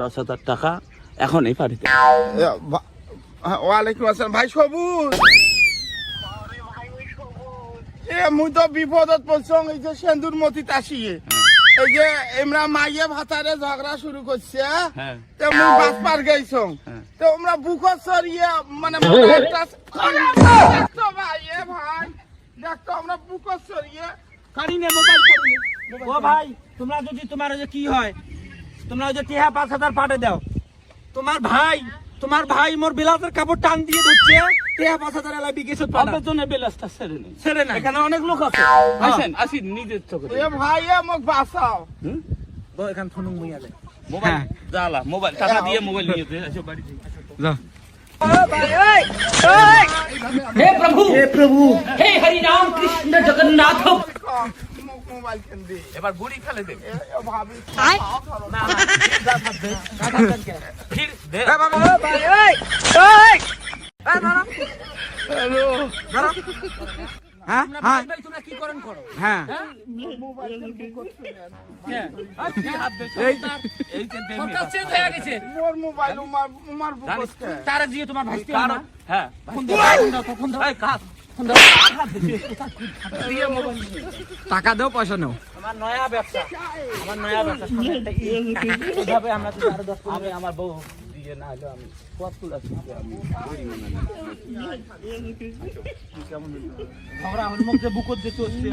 10,000 টাকা এখনই পাঠিয়ে ওয়ালাইকুম আসসালাম ভাই সবুজ মুই তো বিপদত পড়ছং এই যে সেন্দুর মতি তাসিয়ে এই যে আমরা মাইয়ে ভাতারে ঝগড়া শুরু করছে তো মুই বাস পার গেছং তো আমরা বুকত সরিয়ে মানে দেখতো ভাই ভাই দেখতো আমরা বুকত সরিয়ে কাড়ি নে মোবাইল কাড়ি নে ও ভাই তোমরা যদি তোমার যে কি হয় তোমরা যে 5,000 পাঠে দাও তোমার ভাই মোর বিলাসের কাপড় টান দিয়ে ধরছে 5,000 এলা বিকেশ আপনার জন্য বেলাসটা ছেড়ে না এখানে অনেক লোক আছে আসেন আসি নিজের চোখে এ ভাই মোক বাঁচাও তো এখান ফোন মুইয়া দে মোবাইল জালা মোবাইল টাকা দিয়ে মোবাইল নিয়ে এসে বাড়ি যা हे प्रभु हे हरि राम कृष्ण जगन्नाथ মোবাইল কেন দে এবার গুড়ি খেলে দে ভাবি ফির দে হ্যালো হ্যাঁ হ্যাঁ भाई তোমরা কি করেন করো হ্যাঁ এই যে দে সরকার চেঞ্জ হয়ে গেছে মোর মোবাইল উমার বুকত তারা দিয়ে তোমার ভাই কার হ্যাঁ ফোন দাও ফোন দাও এই কাজ দিয়ে মোবাইল টাকা দাও পয়সা নাও আমার নয়া ব্যবসা এইভাবে আমরা তো আরো 10 আমি আমার বউ দিয়ে না হলে আমি কত আছে আমি কেমন ঝগড়া আমার মুখে বুকত দিতে হচ্ছে